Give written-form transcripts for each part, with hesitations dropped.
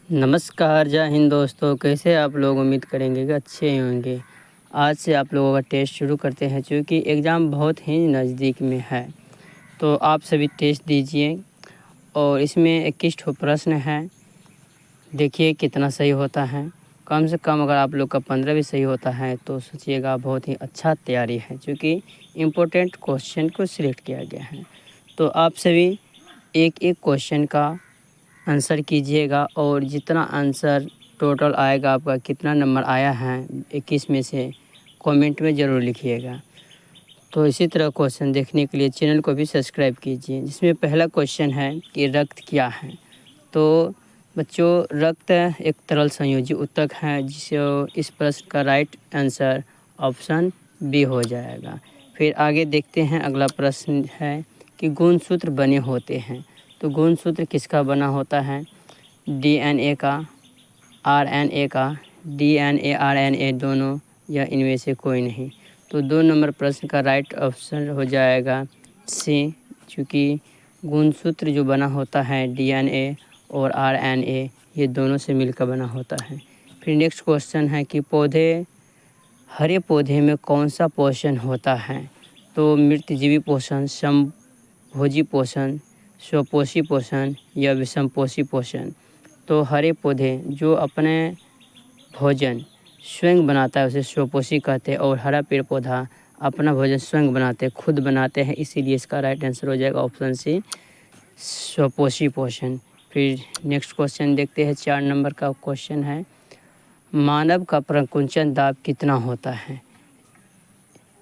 नमस्कार, जय हिंद दोस्तों। कैसे आप लोग? उम्मीद करेंगे कि अच्छे होंगे। आज से आप लोगों का टेस्ट शुरू करते हैं। चूँकि एग्ज़ाम बहुत ही नज़दीक में है, तो आप सभी टेस्ट दीजिए। और इसमें 21 ठो प्रश्न हैं। देखिए कितना सही होता है। कम से कम अगर आप लोग का 15 भी सही होता है तो सोचिएगा बहुत ही अच्छा तैयारी है, क्योंकि इम्पोर्टेंट क्वेश्चन को सिलेक्ट किया गया है। तो आप सभी एक-एक क्वेश्चन का आंसर कीजिएगा, और जितना आंसर टोटल आएगा, आपका कितना नंबर आया है 21 में से, कमेंट में ज़रूर लिखिएगा। तो इसी तरह क्वेश्चन देखने के लिए चैनल को भी सब्सक्राइब कीजिए। जिसमें पहला क्वेश्चन है कि रक्त क्या है। तो बच्चों, रक्त एक तरल संयोजी ऊतक है, जिसे इस प्रश्न का राइट आंसर ऑप्शन बी हो जाएगा। फिर आगे देखते हैं। अगला प्रश्न है कि गुणसूत्र बने होते हैं। तो गुणसूत्र किसका बना होता है? डीएनए का, आरएनए का, डीएनए आरएनए दोनों, या इनमें से कोई नहीं। तो 2 नंबर प्रश्न का राइट ऑप्शन हो जाएगा सी, क्योंकि गुणसूत्र जो बना होता है डीएनए और आरएनए, ये दोनों से मिलकर बना होता है। फिर नेक्स्ट क्वेश्चन है कि हरे पौधे में कौन सा पोषण होता है? तो मृतजीवी पोषण, समभोजी पोषण, स्वपोषी पोषण, या विषमपोषी पोषण। तो हरे पौधे जो अपने भोजन स्वयं बनाता है उसे स्वपोषी कहते हैं, और हरा पेड़ पौधा अपना भोजन स्वयं बनाते हैं, खुद बनाते हैं, इसीलिए इसका राइट आंसर हो जाएगा ऑप्शन सी, स्वपोषी पोषण। फिर नेक्स्ट क्वेश्चन देखते हैं। 4 नंबर का क्वेश्चन है, मानव का प्रकुंचन दाब कितना होता है?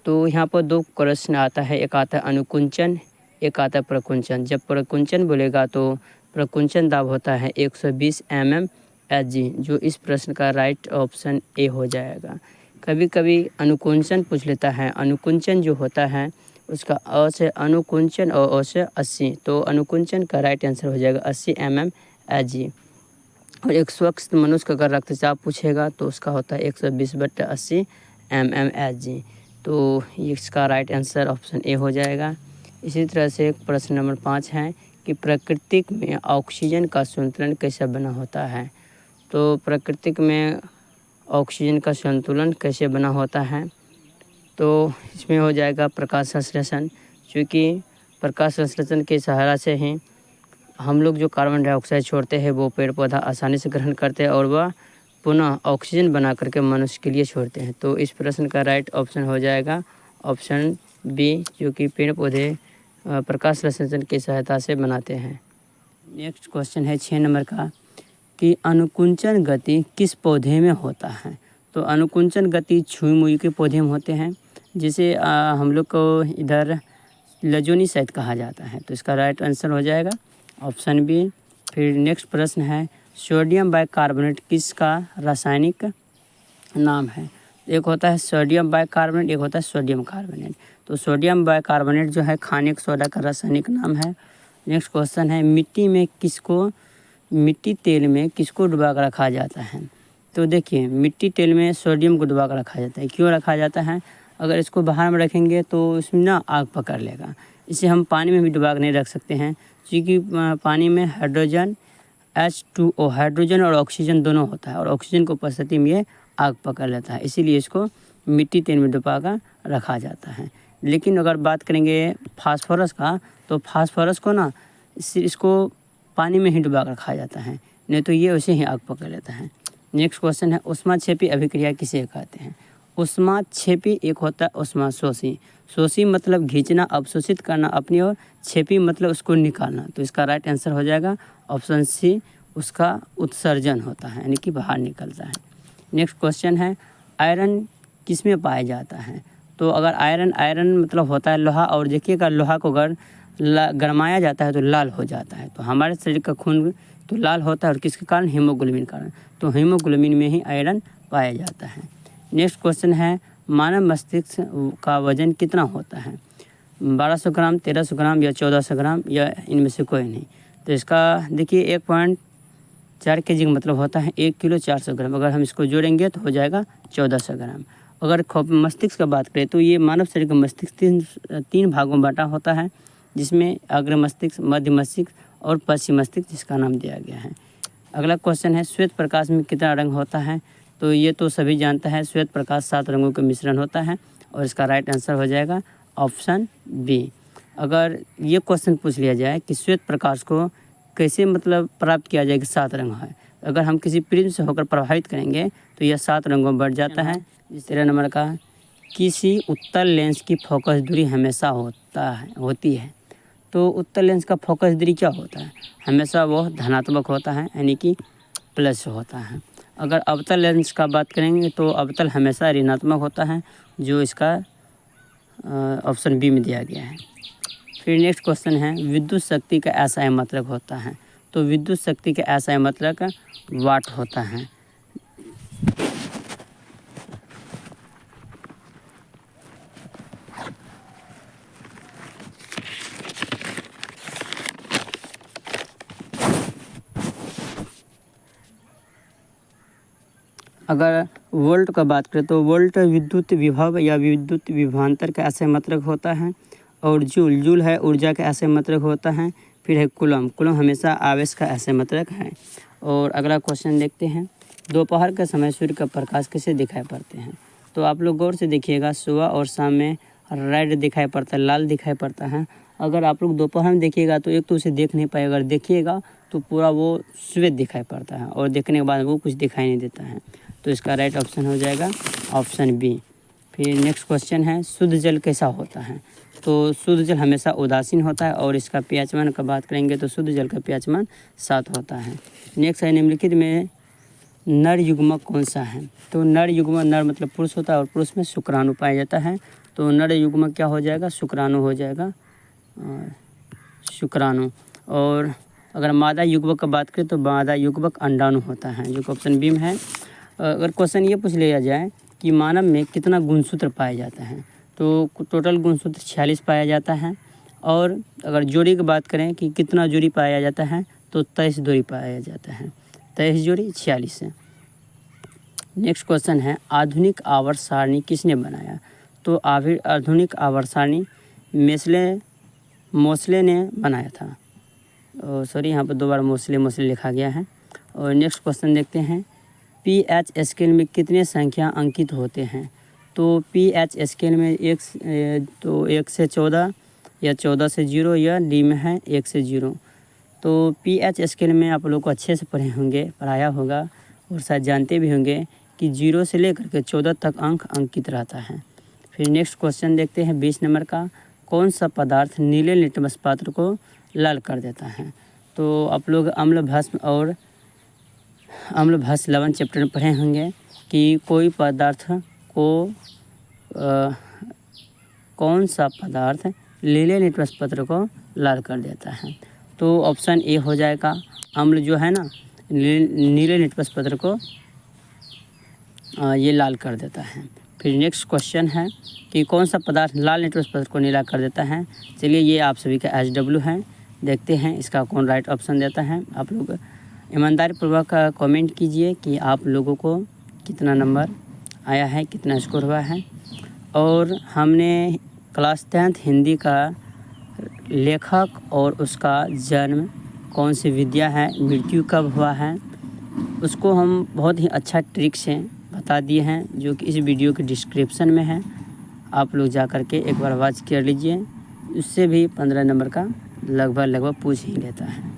तो यहाँ पर 2 प्रश्न आता है। एक आता है अनुकुंचन, एक आता है प्रकुंचन। जब प्रकुंचन बोलेगा तो प्रकुंचन दाब होता है 120 mmHg, जो इस प्रश्न का राइट ऑप्शन ए हो जाएगा। कभी कभी अनुकुंचन पूछ लेता है। अनुकुंचन जो होता है उसका अ से अनुकुंचन और अ से 80, तो अनुकुंचन का राइट आंसर हो जाएगा 80 mmHg। और एक स्वस्थ मनुष्य का अगर रक्तचाप पूछेगा तो उसका होता है 120/80 mmHg। तो इसका राइट आंसर ऑप्शन ए हो जाएगा। इसी तरह से प्रश्न नंबर 5 है कि प्रकृति में ऑक्सीजन का संतुलन कैसे बना होता है? तो प्रकृति में ऑक्सीजन का संतुलन कैसे बना होता है? तो इसमें हो जाएगा प्रकाश संश्लेषण, क्योंकि प्रकाश संश्लेषण के सहारा से ही हम लोग जो कार्बन डाइऑक्साइड छोड़ते हैं वो पेड़ पौधा आसानी से ग्रहण करते हैं, और वह पुनः ऑक्सीजन बना करके मनुष्य के लिए छोड़ते हैं। तो इस प्रश्न का राइट ऑप्शन हो जाएगा ऑप्शन बी, जो कि पेड़ पौधे प्रकाश संश्लेषण की सहायता से बनाते हैं। नेक्स्ट क्वेश्चन है 6 नंबर का कि अनुकुंचन गति किस पौधे में होता है? तो अनुकुंचन गति छुई मुई के पौधे में होते हैं, जिसे हम लोग को इधर लजोनी शायद कहा जाता है। तो इसका राइट आंसर हो जाएगा ऑप्शन बी। फिर नेक्स्ट प्रश्न है, सोडियम बाइकार्बोनेट किसका रासायनिक नाम है? एक होता है सोडियम बाइकार्बोनेट, एक होता है सोडियम कार्बोनेट। तो सोडियम बाइकार्बोनेट जो है खानिक सोडा का रासायनिक नाम है। नेक्स्ट क्वेश्चन है, मिट्टी तेल में किसको डुबा कर रखा जाता है? तो देखिए, मिट्टी तेल में सोडियम को डुबा कर रखा जाता है। क्यों रखा जाता है? अगर इसको बाहर में रखेंगे तो इसमें ना आग पकड़ लेगा। इसे हम पानी में भी डुबा कर नहीं रख सकते हैं, क्योंकि पानी में हाइड्रोजन H2O, हाइड्रोजन और ऑक्सीजन दोनों होता है, और ऑक्सीजन की उपस्थिति में ये आग पकड़ लेता है, इसीलिए इसको मिट्टी तेल में डुबा कर रखा जाता है। लेकिन अगर बात करेंगे फास्फोरस का, तो फास्फोरस को ना इसको पानी में ही डुबा कर रखा जाता है, नहीं तो ये उसे ही आग पकड़ लेता है। नेक्स्ट क्वेश्चन है, ऊष्माक्षेपी अभिक्रिया किसे कहते हैं? ऊष्माक्षेपी एक होता है ऊष्माशोषी। शोषी मतलब खींचना, अवशोषित करना अपनी ओर, क्षेपी मतलब उसको निकालना। तो इसका राइट आंसर हो जाएगा ऑप्शन सी, उसका उत्सर्जन होता है, यानी कि बाहर निकलता है। नेक्स्ट क्वेश्चन है, आयरन किस में पाया जाता है? तो अगर आयरन मतलब होता है लोहा, और देखिएगा लोहा को अगर गरमाया जाता है तो लाल हो जाता है। तो हमारे शरीर का खून तो लाल होता है, और किसके कारण? हीमोग्लोबिन कारण। तो हीमोग्लोबिन में ही आयरन पाया जाता है। नेक्स्ट क्वेश्चन है, मानव मस्तिष्क का वजन कितना होता है? 1200 ग्राम, 1300 ग्राम, या 1400 ग्राम, या इनमें से कोई नहीं। तो इसका देखिए 1.4 kg का मतलब होता है 1 किलो 400 ग्राम। अगर हम इसको जोड़ेंगे तो हो जाएगा 1400 ग्राम। अगर मस्तिष्क का बात करें तो ये मानव शरीर का मस्तिष्क तीन भागों में बांटा होता है, जिसमें अग्र मस्तिष्क, मध्य मस्तिष्क और पश्चिम मस्तिष्क, जिसका नाम दिया गया है। अगला क्वेश्चन है श्वेत प्रकाश में कितना रंग होता है। तो ये तो सभी जानता है, श्वेत प्रकाश 7 रंगों का मिश्रण होता है और इसका राइट आंसर हो जाएगा ऑप्शन बी। अगर ये क्वेश्चन पूछ लिया जाए कि श्वेत प्रकाश को कैसे मतलब प्राप्त किया जाए कि 7 रंग है, अगर हम किसी प्रिज्म से होकर प्रभावित करेंगे तो यह 7 रंगों में बढ़ जाता है। 13 नंबर का, किसी उत्तल लेंस की फोकस दूरी हमेशा होती है। तो उत्तल लेंस का फोकस दूरी क्या होता है, हमेशा वो धनात्मक होता है, यानी कि प्लस होता है। अगर अवतल लेंस का बात करेंगे तो अवतल हमेशा ऋणात्मक होता है, जो इसका ऑप्शन बी में दिया गया है। फिर नेक्स्ट क्वेश्चन है विद्युत शक्ति का ऐसा मात्रक होता है। तो विद्युत शक्ति का ऐसा मात्रक वाट होता है। अगर वोल्ट का बात करें तो वोल्ट विद्युत विभव या विद्युत विभवांतर का ऐसे मात्रक होता है। और जूल है ऊर्जा का ऐसे मात्रक होता है। फिर है कूलम हमेशा आवेश का ऐसे मात्रक है। और अगला क्वेश्चन देखते हैं, दोपहर के समय सूर्य का प्रकाश कैसे दिखाई पड़ते हैं। तो आप लोग गौर से देखिएगा, सुबह और शाम में रेड दिखाई पड़ता है, लाल दिखाई पड़ता है। अगर आप लोग दोपहर में देखिएगा तो एक तो उसे देख नहीं पाएगा, अगर देखिएगा तो पूरा वो श्वेत दिखाई पड़ता है और देखने के बाद वो कुछ दिखाई नहीं देता है। तो इसका राइट ऑप्शन हो जाएगा ऑप्शन बी। फिर नेक्स्ट क्वेश्चन है शुद्ध जल कैसा होता है। तो शुद्ध जल हमेशा उदासीन होता है और इसका pH मान का बात करेंगे तो शुद्ध जल का pH मान 7 होता है। नेक्स्ट है निम्नलिखित में नर युग्मक कौन सा है। तो नर युग्मक, नर मतलब पुरुष होता है और पुरुष में शुक्राणु पाया जाता है। तो नर युग्मक क्या हो जाएगा, शुक्राणु हो जाएगा, शुक्राणु। और अगर मादा युग्मक का बात करें तो मादा युग्मक अंडाणु होता है, जो कि ऑप्शन बी में है। अगर क्वेश्चन ये पूछ लिया जाए कि मानव में कितना गुणसूत्र पाया जाता है, तो टोटल गुणसूत्र 46 पाया जाता है। और अगर जोड़ी की बात करें कि कितना जोड़ी पाया जाता है, तो 23 जोड़ी पाया जाता है, 23 जोड़ी 46 है। नेक्स्ट क्वेश्चन है आधुनिक आवर्त सारणी किसने बनाया। तो आधुनिक आवर्त सारणी मोसले ने बनाया था। सॉरी, यहाँ पर 2 बार मोसले लिखा गया है। और नेक्स्ट क्वेश्चन देखते हैं pH स्केल में कितने संख्या अंकित होते हैं। तो pH स्केल में 1 से 14 या 14 से 0 या डी में है 1 से 0। तो pH स्केल में आप लोग को अच्छे से पढ़ाया होगा और शायद जानते भी होंगे कि 0 से लेकर के 14 तक अंक अंकित रहता है। फिर नेक्स्ट क्वेश्चन देखते हैं 20 नंबर का, कौन सा पदार्थ नीले लिटमस पात्र को लाल कर देता है। तो आप लोग अम्ल भस्म लवण चैप्टर में पढ़े होंगे कि कोई पदार्थ को कौन सा पदार्थ नीले लिटमस पत्र को लाल कर देता है। तो ऑप्शन ए हो जाएगा, अम्ल जो है ना नीले लिटमस पत्र को ये लाल कर देता है। फिर नेक्स्ट क्वेश्चन है कि कौन सा पदार्थ लाल लिटमस पत्र को नीला कर देता है। चलिए ये आप सभी का HW है, देखते हैं इसका कौन राइट ऑप्शन देता है। आप लोग ईमानदारी पूर्वक कमेंट कीजिए कि आप लोगों को कितना नंबर आया है, कितना स्कोर हुआ है। और हमने क्लास 10th हिंदी का लेखक और उसका जन्म, कौन सी विद्या है, मृत्यु कब हुआ है, उसको हम बहुत ही अच्छा ट्रिक से बता दिए हैं, जो कि इस वीडियो के डिस्क्रिप्शन में है। आप लोग जा कर के एक बार वॉच कर लीजिए, उससे भी 15 नंबर का लगभग पूछ ही लेता है।